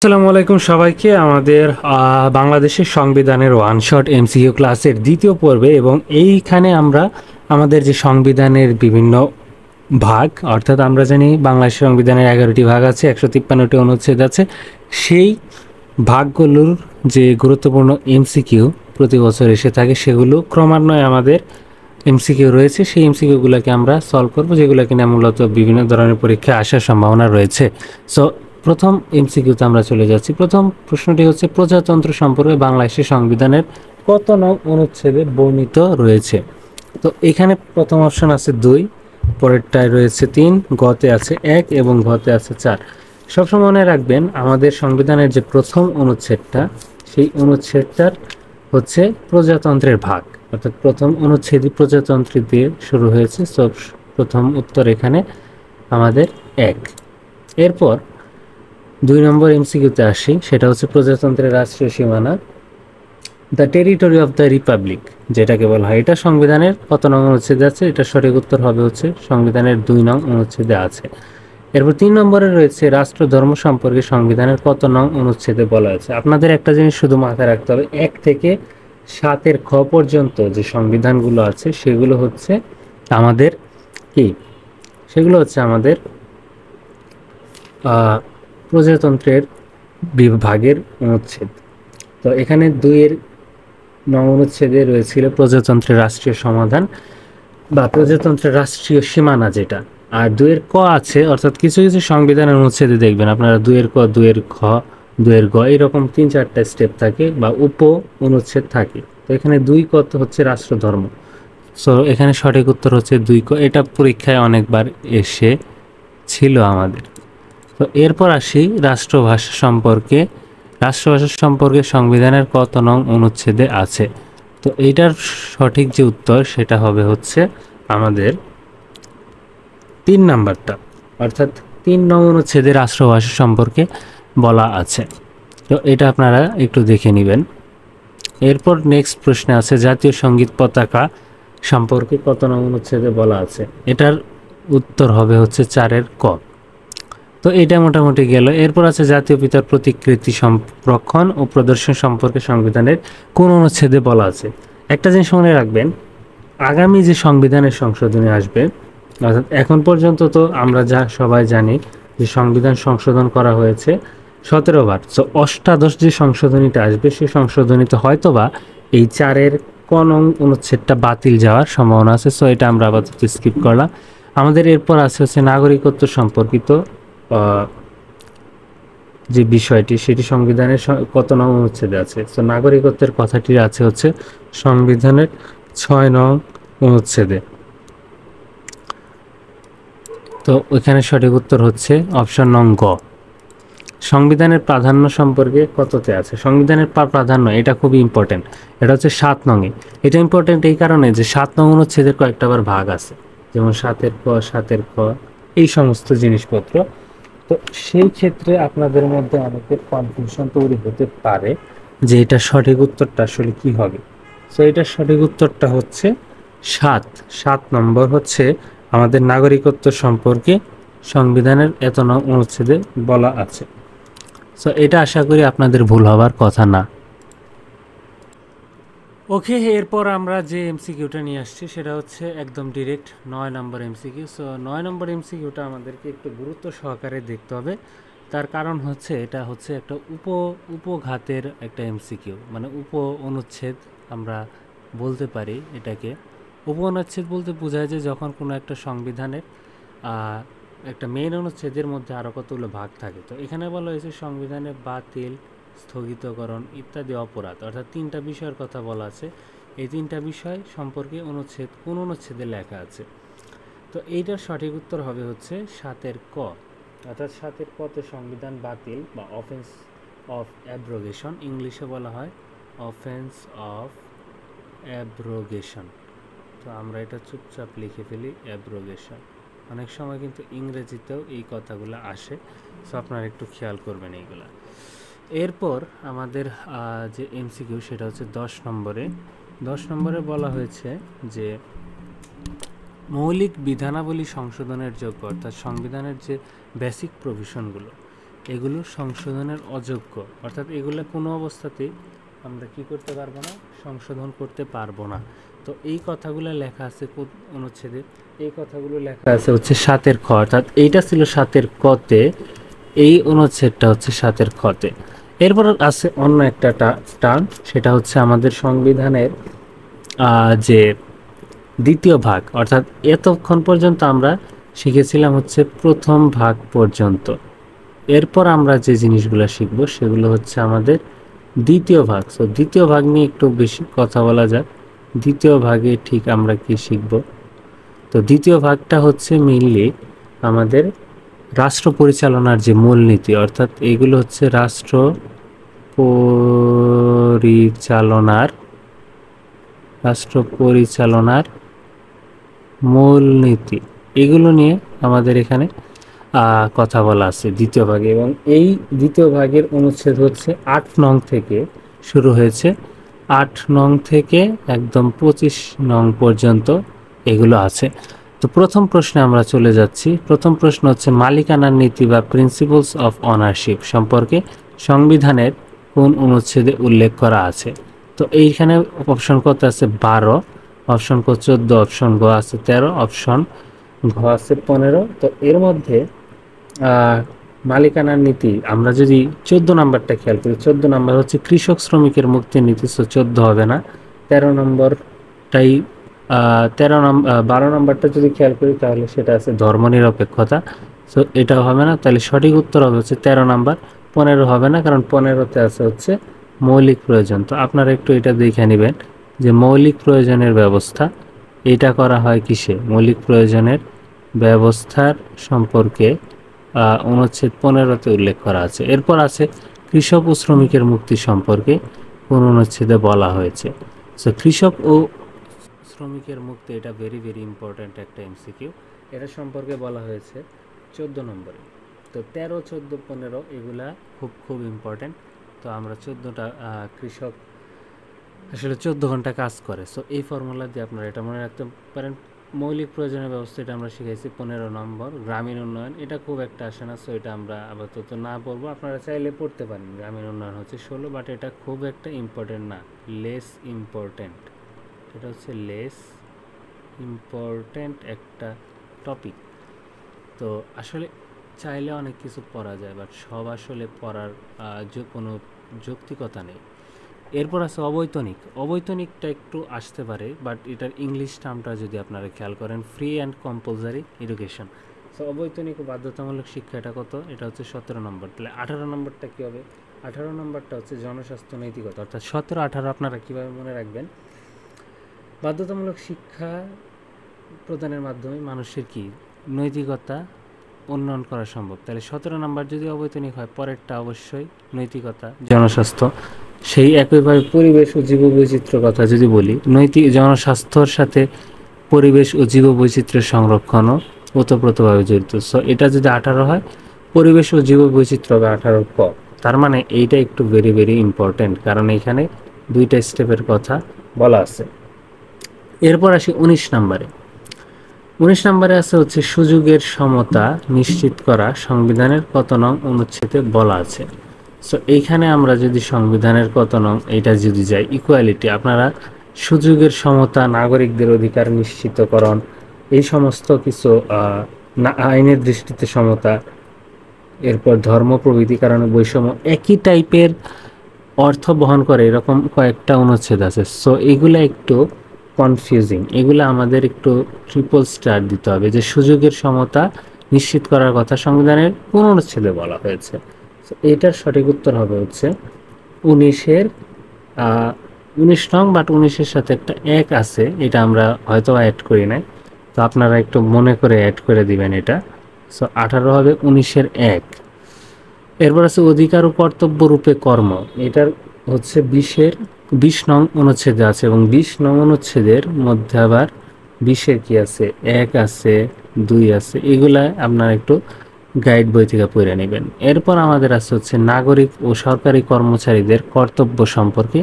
আসসালামু আলাইকুম সবাইকে আমাদের বাংলাদেশের সংবিধানের ওয়ান শট এমসিকিউ ক্লাসের দ্বিতীয় পর্বে এবং এইখানে আমরা আমাদের যে সংবিধানের বিভিন্ন ভাগ অর্থাৎ আমরা জানি বাংলাদেশের সংবিধানের 11টি ভাগ আছে, 153টি অনুচ্ছেদ আছে। সেই ভাগগুলোর যে গুরুত্বপূর্ণ এমসিকিউ প্রতি বছর এসে থাকে সেগুলো ক্রমান্বয়ে আমাদের এমসিকিউ রয়েছে, সেই এমসিকিউগুলোকে আমরা সলভ করব, যেগুলো কিনা মূলত বিভিন্ন ধরনের পরীক্ষায় আসার সম্ভাবনা রয়েছে। সো প্রথম এমসিকিউতে আমরা চলে যাচ্ছি। প্রথম প্রশ্নটি হচ্ছে, প্রজাতন্ত্র সম্পর্কে বাংলাদেশের সংবিধানের কত নং অনুচ্ছেদে বর্ণিত রয়েছে? তো এখানে প্রথম অপশন আছে 2, পরেরটায় রয়েছে 3, গতে আছে 1 এবং ঘতে আছে 4। সবসময় মনে রাখবেন আমাদের সংবিধানের যে প্রথম অনুচ্ছেদটা, সেই অনুচ্ছেদটার হচ্ছে প্রজাতন্ত্রের ভাগ, অর্থাৎ প্রথম অনুচ্ছেদই প্রজাতন্ত্র দিয়ে শুরু হয়েছে। সব প্রথম উত্তর এখানে আমাদের 1। এরপর 2 নম্বর এমসিকিউতে আসি, সেটা হচ্ছে প্রজাতন্ত্রের রাষ্ট্রীয় সীমানা, the territory of the Republic যেটাকে বলা হয়, এটা সংবিধানের কত নং অনুচ্ছেদে আছে? এটা সঠিক উত্তর হবে হচ্ছে সংবিধানের 2 নং অনুচ্ছেদে আছে। এরপর 3 নম্বরে রয়েছে, রাষ্ট্র ধর্ম সম্পর্কে সংবিধানের কত নং অনুচ্ছেদে বলা আছে? আপনাদের একটা জিনিস শুধু মাথায় রাখতে হবে, 1 থেকে 7 খ পর্যন্ত যে সংবিধানগুলো আছে সেগুলো হচ্ছে আমাদের কি, সেগুলো হচ্ছে আমাদের প্রজাতন্ত্রের বিভাগের অনুচ্ছেদ। তো এখানে 2 নং অনুচ্ছেদে রয়েছিল প্রজাতন্ত্রের রাষ্ট্রীয় সমাধান বা প্রজাতন্ত্রের রাষ্ট্রীয় সীমানা যেটা, আর 2 ক আছে, অর্থাৎ কিছু কিছু সংবিধানের অনুচ্ছেদে দেখবেন আপনারা 2 ক, 2 খ, 2 গ এরকম 3-4টা স্টেপ থাকে বা উপ অনুচ্ছেদ থাকে। তো এখানে 2 ক হচ্ছে রাষ্ট্র ধর্ম। সো এখানে সঠিক উত্তর হচ্ছে 2 ক। এটা পরীক্ষায় অনেকবার এসে ছিল আমাদের। তো এরপর আসি রাষ্ট্রভাষা সম্পর্কে। রাষ্ট্রভাষা সম্পর্কে সংবিধানের কত নং অনুচ্ছেদে আছে? তো এইটার সঠিক যে উত্তর সেটা হবে হচ্ছে আমাদের 3 নাম্বারটা, অর্থাৎ 3 নং অনুচ্ছেদে রাষ্ট্রভাষা সম্পর্কে বলা আছে। তো এটা আপনারা একটু দেখে নেবেন। এরপর নেক্সট প্রশ্নে আছে, জাতীয় সঙ্গীত পতাকা সম্পর্কে কত নং অনুচ্ছেদে বলা আছে? এটার উত্তর হবে হচ্ছে 4 ক। তো এটা মোটামুটি গেল। এরপর আছে, জাতীয় পিতার প্রতিকৃতি সংরক্ষণ ও প্রদর্শন সম্পর্কে সংবিধানের কোন অনুচ্ছেদে বলা আছে? একটা জিনিস মনে রাখবেন, আগামী যে সংবিধানের সংশোধনী আসবে, অর্থাৎ এখন পর্যন্ত তো আমরা যা সবাই জানি যে সংবিধান সংশোধন করা হয়েছে 17 বার। সো অষ্টাদশ যে সংশোধনীটা আসবে সেই সংশোধনীতে হয়তোবা এই 4 ক নং অনুচ্ছেদটা বাতিল যাওয়ার সম্ভাবনা আছে। সো এটা আমরা আপাতত স্কিপ করলাম। আমাদের এরপর আছে হচ্ছে নাগরিকত্ব সম্পর্কিত যে বিষয়টি, সেটি সংবিধানের কত নং অনুচ্ছেদে আছে? তো নাগরিকত্বের কথাটি আছে হচ্ছে সংবিধানের 6 নং অনুচ্ছেদে। তো ওইখানে সঠিক উত্তর হচ্ছে অপশন নং গ। সংবিধানের প্রাধান্য সম্পর্কে কততে আছে? সংবিধানের প্রাধান্য এটা খুবই ইম্পর্টেন্ট, এটা হচ্ছে 7 নংয়ে। এটা ইম্পর্টেন্ট এই কারণে যে 7 নং অনুচ্ছেদের কয়েকটা আবার ভাগ আছে, যেমন 7 ক, 7 খ, এই সমস্ত জিনিসপত্র। তো সেই ক্ষেত্রে আপনাদের মধ্যে অনেকের কনফিউশন তৈরি হতে পারে যে এটা সঠিক উত্তরটা আসলে কি হবে। সো এটার সঠিক উত্তরটা হচ্ছে 7 নম্বর হচ্ছে আমাদের নাগরিকত্ব সম্পর্কে সংবিধানের এত নং অনুচ্ছেদে বলা আছে। সো এটা আশা করি আপনাদের ভুল হবার কথা না। ওকে, এরপর আমরা যে এমসিকিউটা নিয়ে আসছি সেটা হচ্ছে একদম ডিরেক্ট 9 নম্বর এমসিকিউ। সো 9 নম্বর এমসিকিউটা আমাদেরকে একটু গুরুত্ব সহকারে দেখতে হবে। তার কারণ হচ্ছে এটা হচ্ছে একটা উপঘাতের একটা এমসিকিউ, মানে উপ অনুচ্ছেদ আমরা বলতে পারি এটাকে। উপ অনুচ্ছেদ বলতে বোঝায় যে যখন কোনো একটা সংবিধানের একটা মেইন অনুচ্ছেদের মধ্যে আরও কতগুলো ভাগ থাকে। তো এখানে বলা হয়েছে সংবিধানে বাতিল, স্থগিতকরণ ইত্যাদি অপরাধ, অর্থাৎ 3টা বিষয়ের কথা বলা আছে। এই 3টা বিষয় সম্পর্কে কোন অনুচ্ছেদে লেখা আছে? তো এইটার সঠিক উত্তর হবে হচ্ছে 7 ক, অর্থাৎ 7 কতে সংবিধান বাতিল বা অফেন্স অফ অ্যাব্রোগেশন, ইংলিশে বলা হয় অফেন্স অফ অ্যাব্রোগেশন। তো আমরা এটা চুপচাপ লিখে ফেলি অ্যাব্রোগেশন। অনেক সময় কিন্তু ইংরেজিতেও এই কথাগুলো আসে, সো আপনারা একটু খেয়াল করবেন এইগুলা। এরপর আমাদের যে এমসিকিউ সেটা হচ্ছে 10 নম্বরে। 10 নম্বরে বলা হয়েছে যে মৌলিক বিধানাবলী সংশোধনের যোগ্য, অর্থাৎ সংবিধানের যে বেসিক প্রভিশনগুলো এগুলো সংশোধনের অযোগ্য, অর্থাৎ এগুলো কোনো অবস্থাতেই আমরা কি করতে পারবো না, সংশোধন করতে পারবো না। তো এই কথাগুলো লেখা আছে অনুচ্ছেদে, এই কথাগুলো লেখা আছে হচ্ছে 7 খ, অর্থাৎ এইটা ছিল 7 কতে, এই অনুচ্ছেদটা হচ্ছে 7 খতে। এরপর আছে অন্য একটা টার্ম, সেটা হচ্ছে আমাদের সংবিধানের যে দ্বিতীয় ভাগ, অর্থাৎ এতক্ষণ পর্যন্ত আমরা শিখেছিলাম হচ্ছে প্রথম ভাগ পর্যন্ত। এরপর আমরা যে জিনিসগুলো শিখবো সেগুলো হচ্ছে আমাদের দ্বিতীয় ভাগ। সো দ্বিতীয় ভাগ নিয়ে একটু বেশি কথা বলা যাক। দ্বিতীয় ভাগে ঠিক আমরা কি শিখব? তো দ্বিতীয় ভাগটা হচ্ছে মেইনলি আমাদের রাষ্ট্র পরিচালনার যে মূলনীতি, অর্থাৎ এইগুলো হচ্ছে রাষ্ট্র পরিচালনার মূলনীতি, এগুলো নিয়ে আমাদের এখানে কথা বলা আছে দ্বিতীয় ভাগে। এবং এই দ্বিতীয় ভাগের অনুচ্ছেদ হচ্ছে 8 নং থেকে শুরু হয়েছে, 8 নং থেকে একদম 25 নং পর্যন্ত এগুলো আছে। তো প্রথম প্রশ্নে আমরা চলে যাচ্ছি। প্রথম প্রশ্ন হচ্ছে মালিকানার নীতি বা প্রিন্সিপালস অফ অনারশিপ সম্পর্কে সংবিধানের কোন অনুচ্ছেদে উল্লেখ করা আছে? তো এইখানে অপশন কত আছে? 12, অপশন ক 14, অপশন গ আছে 13, অপশন ঘ আছে 15। তো এর মধ্যে মালিকানার নীতি আমরা যদি 14 নাম্বারটা খেয়াল করি, 14 নাম্বার হচ্ছে কৃষক শ্রমিকের মুক্তির নীতি। সো 14 হবে না, 13 নম্বরটাই 12 নম্বরটা যদি খেয়াল করি তাহলে সেটা আছে ধর্মনিরপেক্ষতা। সো এটাও হবে না, তাহলে সঠিক উত্তর হবে হচ্ছে 13 নাম্বার। 15 হবে না, কারণ 15তে আছে হচ্ছে মৌলিক প্রয়োজন। তো আপনারা একটু এটা দেখে নেবেন যে মৌলিক প্রয়োজনের ব্যবস্থা, এটা করা হয় কিসে? মৌলিক প্রয়োজনের ব্যবস্থার সম্পর্কে অনুচ্ছেদ 15তে উল্লেখ করা আছে। এরপর আছে কৃষক ও শ্রমিকের মুক্তি সম্পর্কে কোন অনুচ্ছেদে বলা হয়েছে? সো কৃষক ও শ্রমিকের মুক্তি, এটা ভেরি ভেরি ইম্পর্ট্যান্ট একটা এমসিকিউ। এটা সম্পর্কে বলা হয়েছে 14 নম্বরে। তো 13, 14, 15 এগুলা খুব খুব ইম্পর্ট্যান্ট। তো আমরা 14টা কৃষক আসলে 14 ঘন্টা কাজ করে। সো এই ফর্মুলা দিয়ে আপনারা এটা মনে রাখতে পারেন। মৌলিক প্রয়োজনীয় ব্যবস্থা এটা আমরা শিখাইছি 15 নম্বর। গ্রামীণ উন্নয়ন এটা খুব একটা আসে না, সো এটা আমরা আপাতত না পড়বো। আপনারা চাইলে পড়তে পারেন। গ্রামীণ উন্নয়ন হচ্ছে 16, বাট এটা খুব একটা ইম্পর্টেন্ট না, লেস ইম্পর্টেন্ট। এটা হচ্ছে লেস ইম্পর্টেন্ট একটা টপিক। তো আসলে চাইলে অনেক কিছু পড়া যায়, বাট সব আসলে পড়ার কোনো যৌক্তিকতা নেই। এরপর আছে অবৈতনিক। অবৈতনিকটা একটু আসতে পারে, বাট এটার ইংলিশ টার্মটা যদি আপনারা খেয়াল করেন, free and compulsory education. So অবৈতনিক ও বাধ্যতামূলক শিক্ষা, এটা কত? এটা হচ্ছে 17 নম্বর। তাহলে 18 নম্বরটা কী হবে? 18 নম্বরটা হচ্ছে জনস্বাস্থ্য নৈতিকতা। অর্থাৎ 17, 18 আপনারা কীভাবে মনে রাখবেন? বাধ্যতামূলক শিক্ষা প্রদানের মাধ্যমে মানুষের কি নৈতিকতা উন্নয়ন করা সম্ভব। তাহলে 17 নম্বর যদি অবৈতনিক হয়, পরেরটা অবশ্যই নৈতিকতা, জনস্বাস্থ্য। সেই একইভাবে পরিবেশ ও জীববৈচিত্র্য কথা যদি বলি, জনস্বাস্থ্যর সাথে পরিবেশ ও জীববৈচিত্র্যের সংরক্ষণও ওতপ্রোতভাবে জড়িত। সো এটা যদি 18 হয়, পরিবেশ ও জীববৈচিত্র্য হবে 18 ক। তার মানে এইটা একটু ভেরি ভেরি ইম্পর্টেন্ট, কারণ এখানে 2টা স্টেপের কথা বলা আছে। এরপর আসি 19 নম্বরে। 19 নম্বরে আছে হচ্ছে সুযোগের সমতা নিশ্চিত করা সংবিধানের কত নং অনুচ্ছেদে বলা আছে? সো এইখানে আমরা যদি সংবিধানের কত নং এইটা যদি যাই, ইকুয়ালিটি, আপনারা সুযোগের সমতা, নাগরিকদের অধিকার নিশ্চিতকরণ, এই সমস্ত কিছু, আইনের দৃষ্টিতে সমতা, এরপর ধর্ম প্রভৃতি কারণে বৈষম্য, একই টাইপের অর্থ বহন করে এরকম কয়েকটা অনুচ্ছেদ আছে। সো এগুলা একটু কনফিউজিং, এগুলো আমাদের একটু ট্রিপল স্টার দিতে হবে যে সুযোগের সমতা নিশ্চিত করার কথা সংবিধানের কোন অনুচ্ছেদে বলা হয়েছে। এটার সঠিক উত্তর হবে হচ্ছে 19 নং, বাট 19-এর সাথে একটা 1 আছে, এটা আমরা হয়তো অ্যাড করি নাই, তো আপনারা একটু মনে করে অ্যাড করে দিবেন এটা। সো 18 হবে 19-এর 1। এরপর আছে অধিকার ও কর্তব্য রূপে কর্ম, এটার হচ্ছে 20 নং অনুচ্ছেদে আছে, এবং 20 নং অনুচ্ছেদের মধ্যে আবার 20-এর কি আছে? 1 আছে, 2 আছে, এগুলা আপনারা একটু গাইড বই থেকে পড়ে নেবেন। এরপর আমাদের আছে হচ্ছে নাগরিক ও সরকারি কর্মচারীদের কর্তব্য সম্পর্কে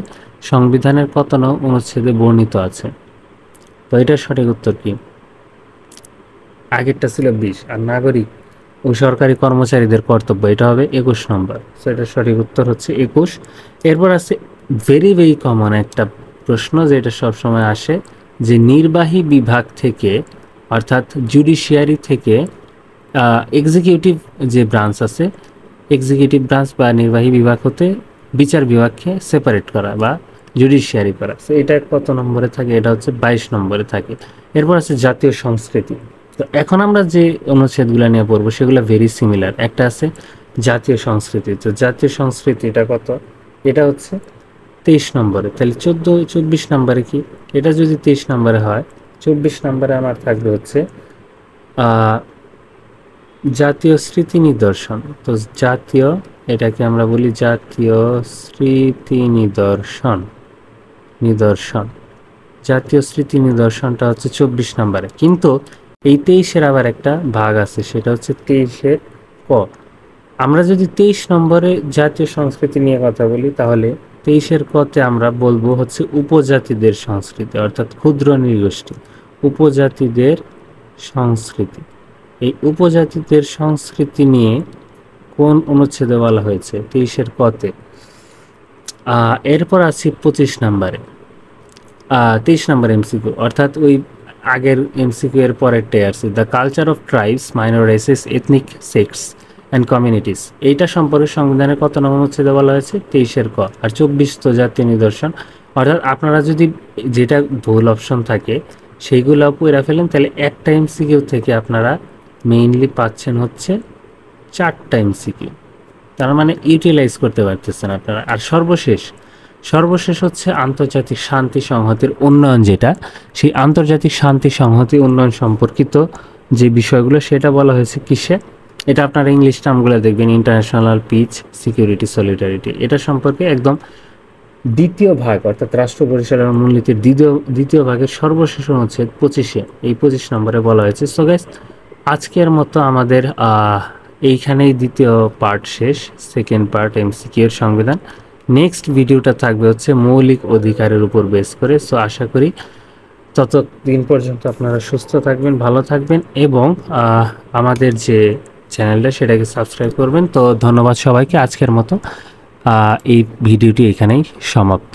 সংবিধানের কত নং অনুচ্ছেদে বর্ণিত আছে? তো এটার সঠিক উত্তর কি? আগেরটা ছিল 20, আর নাগরিক ওই সরকারি কর্মচারীদের কর্তব্য, এটা হবে 21 নম্বর। সো এটা সঠিক উত্তর হচ্ছে 21। এরপর আছে ভেরি ভেরি কমন একটা প্রশ্ন, যেটা সবসময় আসে, যে নির্বাহী বিভাগ থেকে অর্থাৎ জুডিশিয়ারি থেকে এক্সিকিউটিভ যে ব্রাঞ্চ আছে, এক্সিকিউটিভ ব্রাঞ্চ বা নির্বাহী বিভাগ হতে বিচার বিভাগকে সেপারেট করা বা জুডিশিয়ারি করা। সো এটা কত নম্বরে থাকে? এটা হচ্ছে 22 নম্বরে থাকে। এরপর আছে জাতীয় সংস্কৃতি। তো এখন আমরা যে অনুচ্ছেদগুলো নিয়ে পড়বো সেগুলো ভেরি সিমিলার। একটা আছে জাতীয় সংস্কৃতি। তো জাতীয় সংস্কৃতি এটা কত? এটা হচ্ছে 23 নম্বরে। তাহলে 24 নম্বরে কি? এটা যদি 23 নম্বরে হয়, 24 নম্বরে আমার থাকবে হচ্ছে জাতীয় স্মৃতি নিদর্শন। তো জাতীয়, এটাকে আমরা বলি জাতীয় স্মৃতি নিদর্শন। জাতীয় স্মৃতি নিদর্শনটা হচ্ছে 24 নম্বরে। কিন্তু এই 23-এর আবার একটা ভাগ আছে, সেটা হচ্ছে 23-এর ক। আমরা যদি 23 নম্বরে জাতীয় সংস্কৃতি নিয়ে কথা বলি, তাহলে 23-এর কতে আমরা বলবো হচ্ছে উপজাতিদের সংস্কৃতি, অর্থাৎ ক্ষুদ্র নৃগোষ্ঠী, উপজাতিদের সংস্কৃতি। এই উপজাতিদের সংস্কৃতি নিয়ে কোন অনুচ্ছেদে বলা হয়েছে? 23-এর কতে। এরপর আছি 25 নম্বরে, 23 নম্বর এমসিকিউ, অর্থাৎ ওই আগের এমসিকিউ এর পরেরটাই আছে, the culture of tribes, minor races, ethnic sects and communities. এইটা সম্পর্কে সংবিধানের কত নম্বর অনুচ্ছেদে বলা হয়েছে? 23-এর ক। আর 24 তো জাতীয় নিদর্শন। অর্থাৎ আপনারা যদি যেটা ভুল অপশন থাকে সেইগুলো পড়ে ফেলেন, তাহলে একটা এমসিকিউ থেকে আপনারা মেইনলি পাচ্ছেন হচ্ছে 4টা এমসিকিউ। তার মানে ইউটিলাইজ করতে পারতেছেন আপনারা। আর সর্বশেষ হচ্ছে আন্তর্জাতিক শান্তি সংহতির উন্নয়ন, যেটা সেই আন্তর্জাতিক শান্তি সংহতি উন্নয়ন সম্পর্কিত যে বিষয়গুলো, সেটা বলা হয়েছে কিসে? এটা আপনারা ইংলিশ টার্মগুলো দেখবেন, ইন্টারন্যাশনাল পিস, সিকিউরিটি, সলিডারিটি। এটা সম্পর্কে একদম দ্বিতীয় ভাগ, অর্থাৎ রাষ্ট্র পরিচালনার মূলনীতির দ্বিতীয় ভাগের সর্বশেষ অনুচ্ছেদ 25-এ, এই 25 নম্বরে বলা হয়েছে। সো গাইস, আজকের মতো আমাদের এইখানেই দ্বিতীয় পার্ট শেষ, সেকেন্ড পার্ট এমসিকিউ এর সংবিধান। নেক্সট ভিডিওটা থাকবে হচ্ছে মৌলিক অধিকারের উপর বেস করে। সো আশা করি ততদিন পর্যন্ত আপনারা সুস্থ থাকবেন, ভালো থাকবেন এবং আমাদের যে চ্যানেলটা সেটাকে সাবস্ক্রাইব করবেন। তো ধন্যবাদ সবাইকে। আজকের মতো এই ভিডিওটি এখানেই সমাপ্ত।